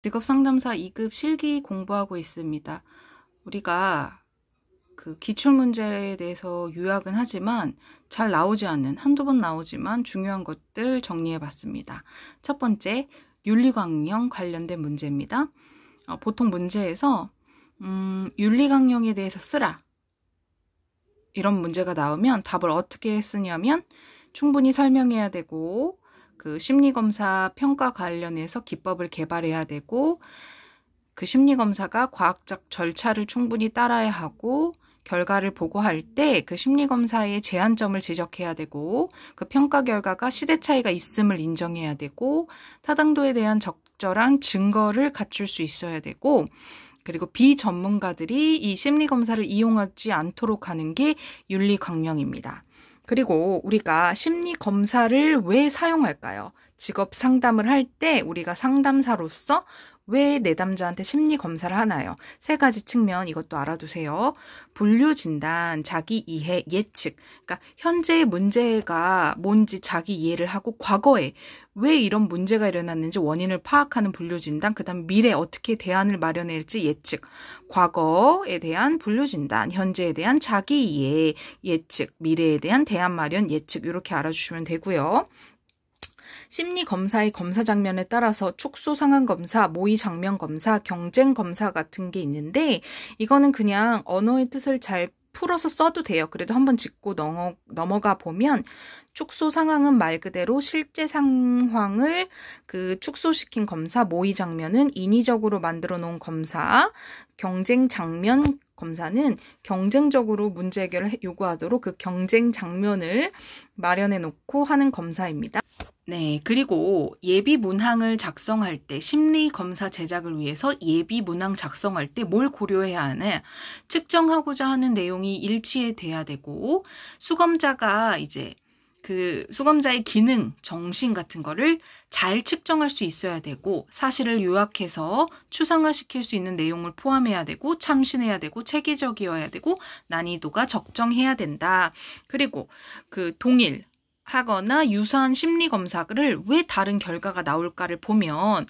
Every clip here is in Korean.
직업상담사 2급 실기 공부하고 있습니다. 우리가 그 기출문제에 대해서 요약은 하지만 잘 나오지 않는, 한두 번 나오지만 중요한 것들 정리해 봤습니다. 첫 번째, 윤리강령 관련된 문제입니다. 보통 문제에서 윤리강령에 대해서 쓰라, 이런 문제가 나오면 답을 어떻게 쓰냐면 충분히 설명해야 되고, 그 심리검사 평가 관련해서 기법을 개발해야 되고, 그 심리검사가 과학적 절차를 충분히 따라야 하고, 결과를 보고할 때 그 심리검사의 제한점을 지적해야 되고, 그 평가 결과가 시대 차이가 있음을 인정해야 되고, 타당도에 대한 적절한 증거를 갖출 수 있어야 되고, 그리고 비전문가들이 이 심리검사를 이용하지 않도록 하는 게 윤리강령입니다. 그리고 우리가 심리검사를 왜 사용할까요? 직업 상담을 할 때 우리가 상담사로서 왜 내담자한테 심리검사를 하나요? 세 가지 측면, 이것도 알아두세요. 분류진단, 자기 이해, 예측. 그러니까 현재의 문제가 뭔지 자기 이해를 하고, 과거에 왜 이런 문제가 일어났는지 원인을 파악하는 분류진단, 그 다음 미래 어떻게 대안을 마련할지 예측. 과거에 대한 분류진단, 현재에 대한 자기 이해, 예측, 미래에 대한 대안 마련, 예측, 이렇게 알아주시면 되고요. 심리검사의 검사 장면에 따라서 축소 상황 검사, 모의 장면 검사, 경쟁 검사 같은 게 있는데, 이거는 그냥 언어의 뜻을 잘 풀어서 써도 돼요. 그래도 한번 짚고 넘어가 보면, 축소 상황은 말 그대로 실제 상황을 그 축소시킨 검사, 모의 장면은 인위적으로 만들어 놓은 검사, 경쟁 장면 검사는 경쟁적으로 문제 해결을 요구하도록 그 경쟁 장면을 마련해 놓고 하는 검사입니다. 네, 그리고 예비 문항을 작성할 때, 심리 검사 제작을 위해서 예비 문항 작성할 때 뭘 고려해야 하냐? 측정하고자 하는 내용이 일치해 돼야 되고, 수검자가 이제 그 수검자의 기능, 정신 같은 거를 잘 측정할 수 있어야 되고, 사실을 요약해서 추상화시킬 수 있는 내용을 포함해야 되고, 참신해야 되고, 체계적이어야 되고, 난이도가 적정해야 된다. 그리고 그 동일 하거나 유사한 심리검사를 왜 다른 결과가 나올까를 보면,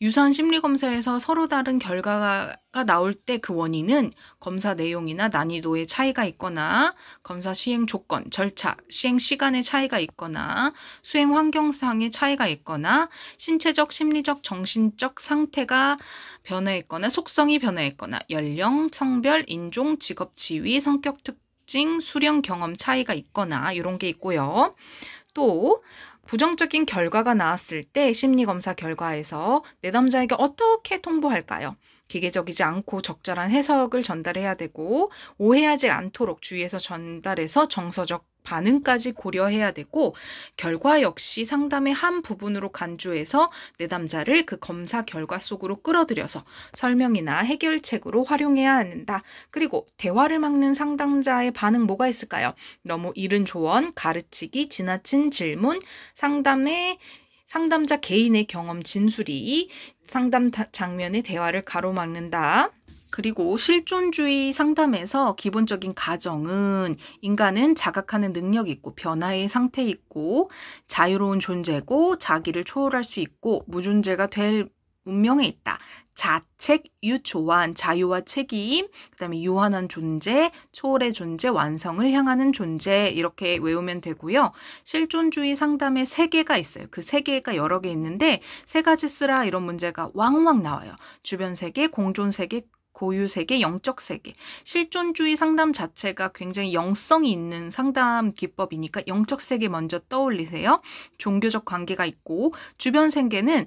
유사한 심리검사에서 서로 다른 결과가 나올 때 그 원인은 검사 내용이나 난이도의 차이가 있거나, 검사 시행 조건, 절차, 시행 시간의 차이가 있거나, 수행 환경상의 차이가 있거나, 신체적, 심리적, 정신적 상태가 변화했거나, 속성이 변화했거나, 연령, 성별, 인종, 직업, 지위, 성격 특징, 수령 경험 차이가 있거나, 이런 게 있고요. 또 부정적인 결과가 나왔을 때 심리검사 결과에서 내담자에게 어떻게 통보할까요? 기계적이지 않고 적절한 해석을 전달해야 되고, 오해하지 않도록 주의해서 전달해서 정서적 반응까지 고려해야 되고, 결과 역시 상담의 한 부분으로 간주해서 내담자를 그 검사 결과 속으로 끌어들여서 설명이나 해결책으로 활용해야 한다. 그리고 대화를 막는 상담자의 반응 뭐가 있을까요? 너무 이른 조언, 가르치기, 지나친 질문, 상담자 개인의 경험 진술이 상담 장면의 대화를 가로막는다. 그리고 실존주의 상담에서 기본적인 가정은 인간은 자각하는 능력이 있고 변화의 상태에 있고 자유로운 존재고 자기를 초월할 수 있고 무존재가 될 운명에 있다. 자책, 유초환, 자유와 책임, 그 다음에 유한한 존재, 초월의 존재, 완성을 향하는 존재, 이렇게 외우면 되고요. 실존주의 상담에 3개가 있어요. 그 3개가 여러 개 있는데 3가지 쓰라, 이런 문제가 왕왕 나와요. 주변 세계, 공존 세계, 고유 세계, 영적 세계. 실존주의 상담 자체가 굉장히 영성이 있는 상담 기법이니까 영적 세계 먼저 떠올리세요. 종교적 관계가 있고, 주변 세계는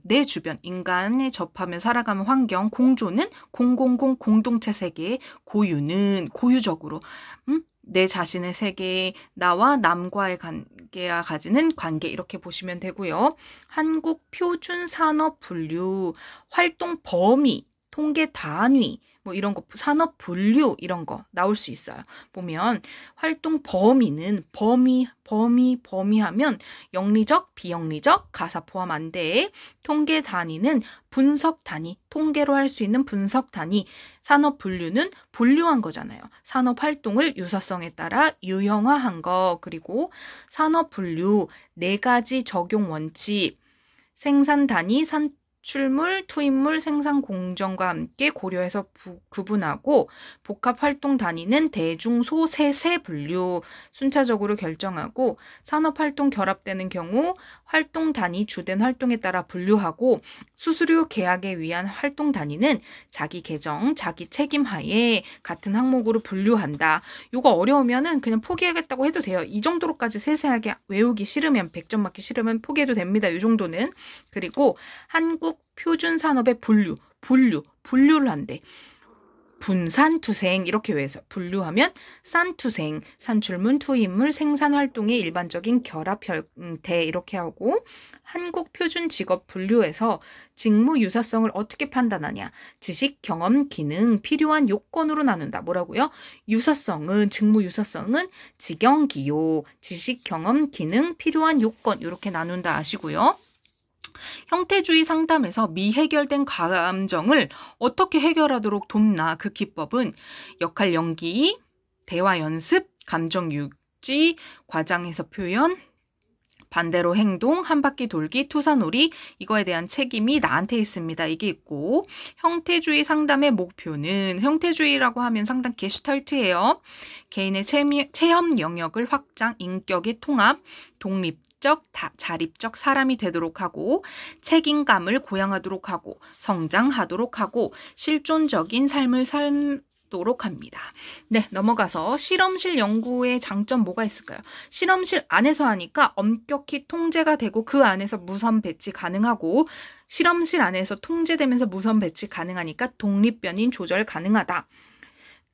내 주변, 인간에 접하며 살아가는 환경, 공존은 공공공 공동체 세계, 고유는 고유적으로, 내 자신의 세계, 나와 남과의 관계가 가지는 관계, 이렇게 보시면 되고요. 한국 표준 산업 분류, 활동 범위, 통계 단위, 뭐 이런 거, 산업 분류, 이런 거 나올 수 있어요. 보면 활동 범위는 범위하면 영리적, 비영리적, 가사 포함 안 돼. 통계 단위는 분석 단위, 통계로 할 수 있는 분석 단위. 산업 분류는 분류한 거잖아요. 산업 활동을 유사성에 따라 유형화한 거. 그리고 산업 분류 4가지 적용 원칙, 생산 단위, 추출물, 투입물 생산 공정과 함께 고려해서 구분하고 복합 활동 단위는 대중, 소, 세 분류 순차적으로 결정하고 산업 활동 결합되는 경우 활동 단위 주된 활동에 따라 분류하고 수수료 계약에 위한 활동 단위는 자기 계정, 자기 책임 하에 같은 항목으로 분류한다. 이거 어려우면은 그냥 포기하겠다고 해도 돼요. 이 정도로까지 세세하게 외우기 싫으면 100점 맞기 싫으면 포기해도 됩니다. 이 정도는. 그리고 한국 표준 산업의 분류를 한대. 분산, 투생 이렇게 외워서 분류하면 산투생, 산출물, 투입물, 생산활동의 일반적인 결합 형태 이렇게 하고 한국 표준 직업 분류에서 직무 유사성을 어떻게 판단하냐. 지식, 경험, 기능, 필요한 요건으로 나눈다. 뭐라고요? 직무 유사성은 직영, 기요, 지식, 경험, 기능, 필요한 요건 이렇게 나눈다 아시고요. 형태주의 상담에서 미해결된 감정을 어떻게 해결하도록 돕나. 그 기법은 역할 연기, 대화 연습, 감정 유지, 과장해서 표현, 반대로 행동, 한 바퀴 돌기, 투사놀이, 이거에 대한 책임이 나한테 있습니다. 이게 있고, 형태주의 상담의 목표는, 형태주의라고 하면 상당 게슈탈트예요. 개인의 체험 영역을 확장, 인격의 통합, 자립적 사람이 되도록 하고 책임감을 고양하도록 하고 성장하도록 하고 실존적인 삶을 살도록 합니다. 네, 넘어가서 실험실 연구의 장점 뭐가 있을까요? 실험실 안에서 하니까 엄격히 통제가 되고 그 안에서 무선 배치 가능하고 실험실 안에서 통제되면서 무선 배치 가능하니까 독립변인 조절 가능하다.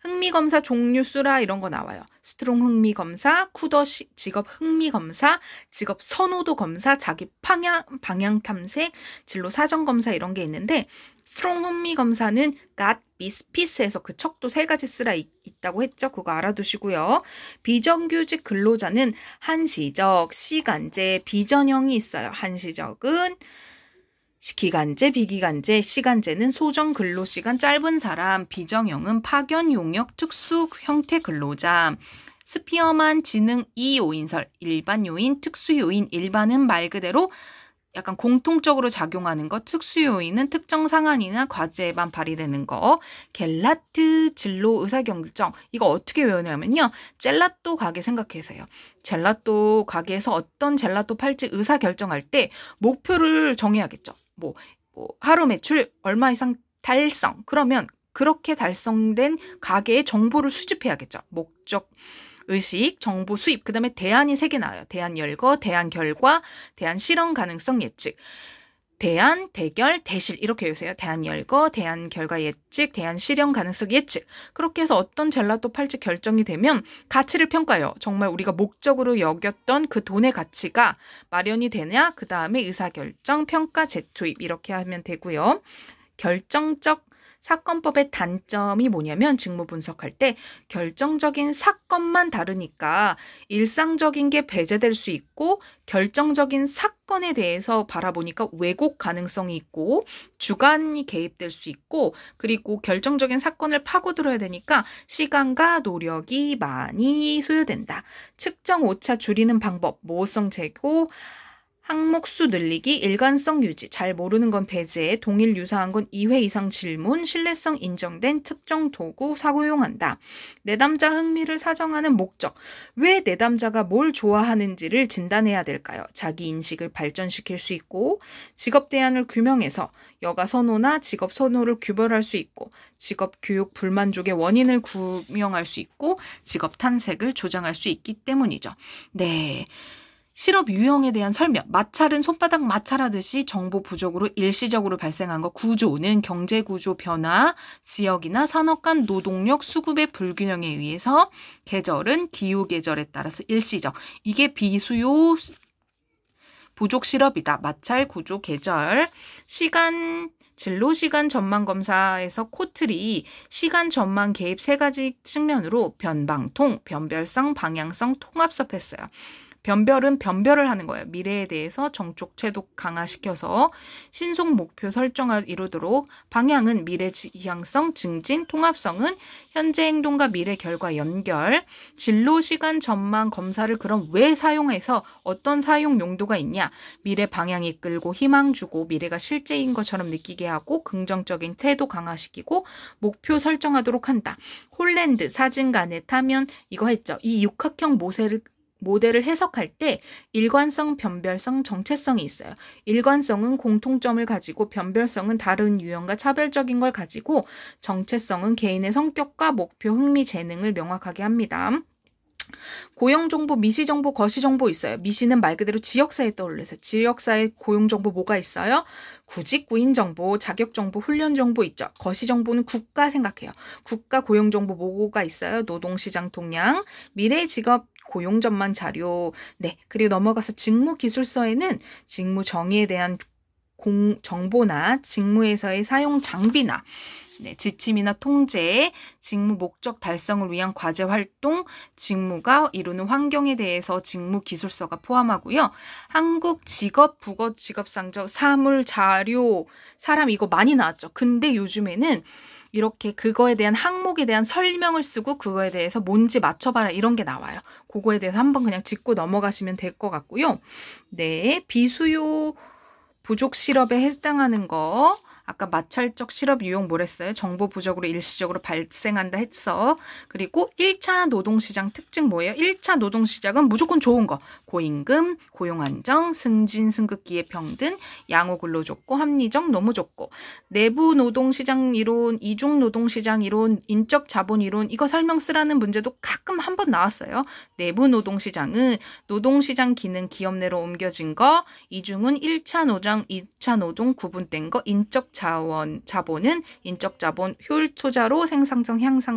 흥미검사 종류 수라 이런 거 나와요. 스트롱 흥미검사, 쿠더 직업 흥미검사, 직업 선호도 검사, 자기 방향 탐색, 진로 사정검사 이런 게 있는데 스트롱 흥미검사는 갓, 미스, 피스에서 그 척도 3가지 쓰라 있다고 했죠. 그거 알아두시고요. 비정규직 근로자는 한시적, 시간제, 비전형이 있어요. 한시적은 기간제, 비기간제, 시간제는 소정 근로시간 짧은 사람, 비정형은 파견 용역 특수 형태 근로자, 스피어만 지능 2요인설, 일반 요인, 특수 요인, 일반은 말 그대로 약간 공통적으로 작용하는 것, 특수 요인은 특정 상한이나 과제에만 발휘되는 거, 겔라트 진로 의사결정, 이거 어떻게 외우냐면요. 젤라또 가게 생각해서요. 젤라또 가게에서 어떤 젤라또 팔지 의사결정할 때 목표를 정해야겠죠. 하루 매출 얼마 이상 달성. 그러면 그렇게 달성된 가게의 정보를 수집해야겠죠. 목적, 의식, 정보 수입. 그 다음에 대안이 3개 나와요. 대안 열거, 대안 결과, 대안 실현 가능성 예측. 대안, 대결, 대실 이렇게 외우세요. 대안 열거, 대안 결과 예측, 대안 실현 가능성 예측. 그렇게 해서 어떤 젤라또 팔지 결정이 되면 가치를 평가해요. 정말 우리가 목적으로 여겼던 그 돈의 가치가 마련이 되냐? 그 다음에 의사결정, 평가, 재투입 이렇게 하면 되고요. 결정적 사건법의 단점이 뭐냐면 직무 분석할 때 결정적인 사건만 다르니까 일상적인 게 배제될 수 있고 결정적인 사건에 대해서 바라보니까 왜곡 가능성이 있고 주관이 개입될 수 있고 그리고 결정적인 사건을 파고들어야 되니까 시간과 노력이 많이 소요된다. 측정 오차 줄이는 방법, 모호성 제고, 항목 수 늘리기, 일관성 유지, 잘 모르는 건 배제, 동일 유사한 건 2회 이상 질문, 신뢰성 인정된 특정 도구 사고용한다. 내담자 흥미를 사정하는 목적, 왜 내담자가 뭘 좋아하는지를 진단해야 될까요? 자기 인식을 발전시킬 수 있고 직업 대안을 규명해서 여가 선호나 직업 선호를 규별할 수 있고 직업 교육 불만족의 원인을 규명할 수 있고 직업 탄색을 조장할 수 있기 때문이죠. 네. 실업 유형에 대한 설명, 마찰은 손바닥 마찰하듯이 정보 부족으로 일시적으로 발생한 것, 구조는 경제구조 변화, 지역이나 산업 간 노동력 수급의 불균형에 의해서, 계절은 기후계절에 따라서 일시적. 이게 비수요 부족 실업이다. 마찰, 구조, 계절, 시간, 진로시간 전망 검사에서 코틀이 시간 전망 개입 3가지 측면으로 변방통, 변별성, 방향성, 통합섭 했어요. 변별은 변별을 하는 거예요. 미래에 대해서 정촉 체독 강화시켜서 신속 목표 설정을 이루도록. 방향은 미래 지향성 증진, 통합성은 현재 행동과 미래 결과 연결. 진로 시간 전망 검사를 그럼 왜 사용해서 어떤 사용 용도가 있냐. 미래 방향 이끌고 희망 주고 미래가 실제인 것처럼 느끼게 하고 긍정적인 태도 강화시키고 목표 설정하도록 한다. 홀랜드 사진관에 타면 이거 했죠. 이 육각형 모델을 해석할 때 일관성, 변별성, 정체성이 있어요. 일관성은 공통점을 가지고 변별성은 다른 유형과 차별적인 걸 가지고 정체성은 개인의 성격과 목표, 흥미, 재능을 명확하게 합니다. 고용정보, 미시정보, 거시정보 있어요. 미시는 말 그대로 지역사에 떠올려서 지역사에 고용정보 뭐가 있어요? 구직, 구인정보, 자격정보, 훈련정보 있죠. 거시정보는 국가 생각해요. 국가 고용정보 뭐가 있어요? 노동시장 동향, 미래 직업 고용 전망 자료. 네, 그리고 넘어가서 직무기술서에는 직무 정의에 대한 정보나 직무에서의 사용 장비나 네, 지침이나 통제, 직무 목적 달성을 위한 과제 활동, 직무가 이루는 환경에 대해서 직무기술서가 포함하고요. 한국 직업, 국어 직업상적, 사물, 자료, 사람 이거 많이 나왔죠. 근데 요즘에는 이렇게 그거에 대한 항목에 대한 설명을 쓰고 그거에 대해서 뭔지 맞춰봐라 이런 게 나와요. 그거에 대해서 한번 그냥 짚고 넘어가시면 될 것 같고요. 네, 비수요 부족 실업에 해당하는 거. 아까 마찰적 실업 유형 뭐랬어요? 정보 부족으로 일시적으로 발생한다 했어. 그리고 1차 노동시장 특징 뭐예요? 1차 노동시장은 무조건 좋은 거. 고임금, 고용안정, 승진, 승급 기회 평등, 양호 근로조건, 합리적, 너무 좋고. 내부 노동시장 이론, 이중 노동시장 이론, 인적 자본 이론 이거 설명 쓰라는 문제도 가끔 한번 나왔어요. 내부 노동시장은 노동시장 기능 기업 내로 옮겨진 거, 이중은 1차 노장, 2차 노동 구분된 거, 인적 자본은 인적 자본 효율 투자로 생산성 향상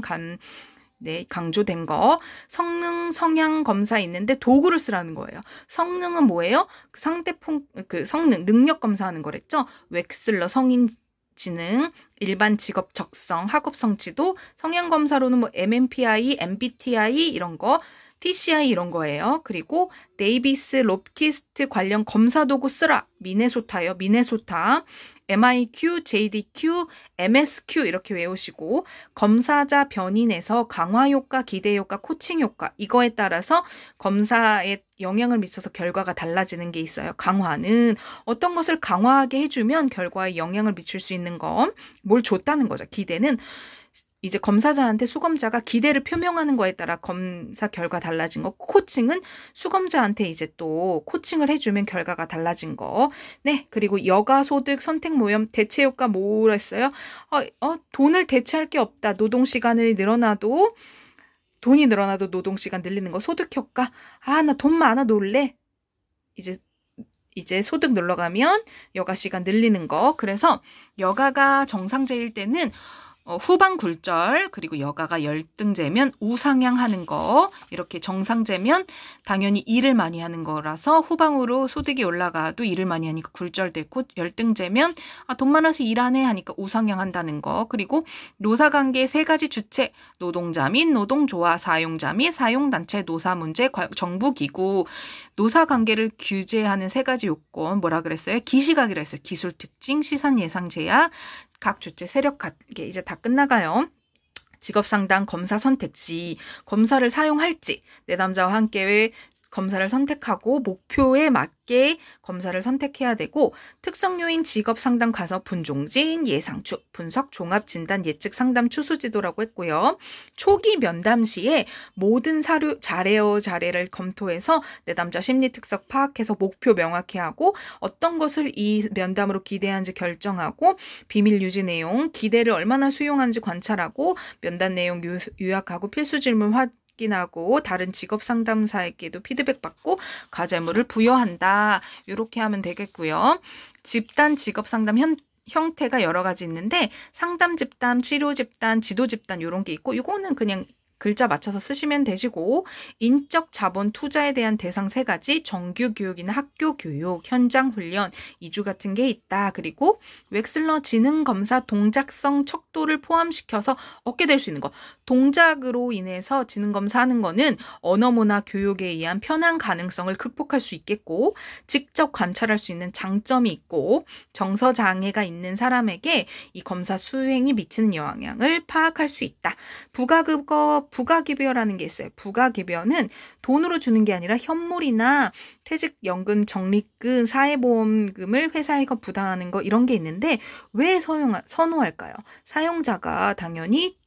강조된 거. 성능 성향 검사 있는데 도구를 쓰라는 거예요. 성능은 뭐예요? 상대편 성능 능력 검사하는 거랬죠. 웩슬러 성인 지능, 일반 직업 적성, 학업 성취도, 성향 검사로는 뭐 MMPI, MBTI 이런 거, TCI 이런 거예요. 그리고 데이비스 롭키스트 관련 검사 도구 쓰라. 미네소타요. 미네소타. MIQ, JDQ, MSQ 이렇게 외우시고 검사자 변인에서 강화 효과, 기대 효과, 코칭 효과 이거에 따라서 검사에 영향을 미쳐서 결과가 달라지는 게 있어요. 강화는 어떤 것을 강화하게 해주면 결과에 영향을 미칠 수 있는 거, 뭘 줬다는 거죠. 기대는 이제 검사자한테 수검자가 기대를 표명하는 거에 따라 검사 결과 달라진 거. 코칭은 수검자한테 이제 또 코칭을 해주면 결과가 달라진 거. 네, 그리고 여가소득 선택모형 대체효과 뭐라 했어요? 돈을 대체할 게 없다. 노동시간이 늘어나도 돈이 늘어나도 노동시간 늘리는 거. 소득효과. 나 돈 많아 놀래. 이제 소득 놀러가면 여가시간 늘리는 거. 그래서 여가가 정상제일 때는 후방 굴절, 그리고 여가가 열등제면 우상향하는 거, 이렇게 정상제면 당연히 일을 많이 하는 거라서 후방으로 소득이 올라가도 일을 많이 하니까 굴절되고, 열등제면 돈 많아서 일하네 하니까 우상향한다는 거. 그리고 노사관계 세 가지 주체, 노동자 및 노동조합, 사용자 및 사용단체, 노사문제, 정부기구, 노사관계를 규제하는 세 가지 요건 뭐라 그랬어요? 기시각이라 했어요. 기술특징, 시산예상 제약, 각 주체 세력 관계 이제 다 끝나가요. 직업상담 검사 선택지, 검사를 사용할지, 내담자와 함께 검사를 선택하고 목표에 맞게 검사를 선택해야 되고, 특성 요인 직업 상담 가서 분종진, 예상추, 분석, 종합 진단, 예측 상담 추수 지도라고 했고요. 초기 면담 시에 모든 자료를 검토해서 내담자 심리 특성 파악해서 목표 명확히 하고 하고 것을 이 면담으로 기대하는지 결정하고, 비밀 유지 내용, 기대를 얼마나 수용하는지 관찰하고, 면담 내용 요약하고 필수 질문 확인하고 다른 직업 상담사에게도 피드백 받고 과제물을 부여한다. 이렇게 하면 되겠고요. 집단 직업 상담 형태가 여러 가지 있는데 상담 집단, 치료 집단, 지도 집단 이런 게 있고, 이거는 그냥 글자 맞춰서 쓰시면 되시고, 인적 자본 투자에 대한 대상 3가지, 정규 교육이나 학교 교육, 현장 훈련, 이주 같은 게 있다. 그리고 웩슬러 지능 검사 동작성 척도를 포함시켜서 얻게 될 수 있는 거. 동작으로 인해서 지능 검사하는 거는 언어 문화 교육에 의한 편향 가능성을 극복할 수 있겠고, 직접 관찰할 수 있는 장점이 있고, 정서 장애가 있는 사람에게 이 검사 수행이 미치는 영향을 파악할 수 있다. 부가급여라는 게 있어요. 부가급여는 돈으로 주는 게 아니라 현물이나 퇴직연금, 적립금, 사회보험금을 회사에서 부담하는 거, 이런 게 있는데 왜 선호할까요? 사용자가 당연히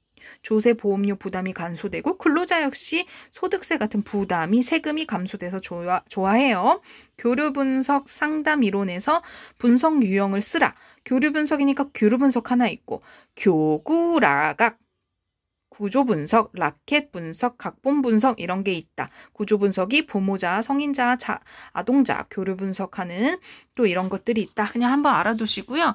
조세 보험료 부담이 감소되고, 근로자 역시 소득세 같은 부담이, 세금이 감소돼서 좋아해요. 교류 분석 상담 이론에서 분석 유형을 쓰라. 교류 분석이니까 교류 분석 하나 있고, 교구라각, 구조 분석, 라켓 분석, 각본 분석, 이런 게 있다. 구조 분석이 부모자, 성인자, 아동자, 교류 분석하는 또 이런 것들이 있다. 그냥 한번 알아두시고요.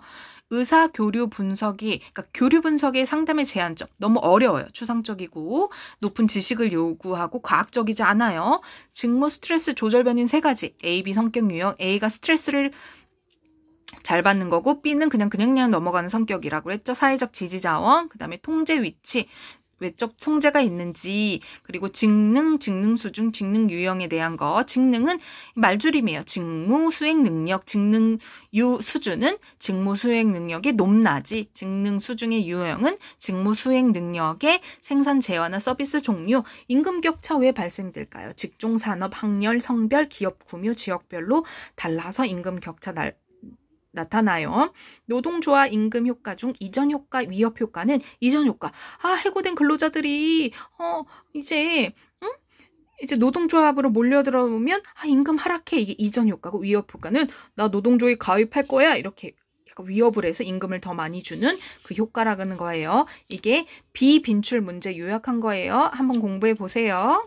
의사 교류 분석이, 그러니까 교류 분석의 상담의 제한점, 너무 어려워요. 추상적이고 높은 지식을 요구하고 과학적이지 않아요. 직무 스트레스 조절 변인 3가지. A, B 성격 유형. A가 스트레스를 잘 받는 거고, B는 그냥 넘어가는 성격이라고 했죠. 사회적 지지 자원, 그 다음에 통제 위치, 외적 통제가 있는지, 그리고 직능 수준, 직능 유형에 대한 거. 직능은 말줄임이에요. 직무 수행 능력, 직능 수준은 직무 수행 능력이 높나지, 직능 수준의 유형은 직무 수행 능력의 생산 재화나 서비스 종류. 임금 격차 왜 발생될까요? 직종, 산업, 학렬, 성별, 기업 규모, 지역별로 달라서 임금 격차 나타나요. 노동조합 임금 효과 중 이전 효과, 위협 효과는 이전 효과. 해고된 근로자들이 이제 노동조합으로 몰려들어오면 임금 하락해. 이게 이전 효과고, 위협 효과는 나 노동조합에 가입할 거야. 이렇게 약간 위협을 해서 임금을 더 많이 주는 그 효과라는 거예요. 이게 비빈출 문제 요약한 거예요. 한번 공부해 보세요.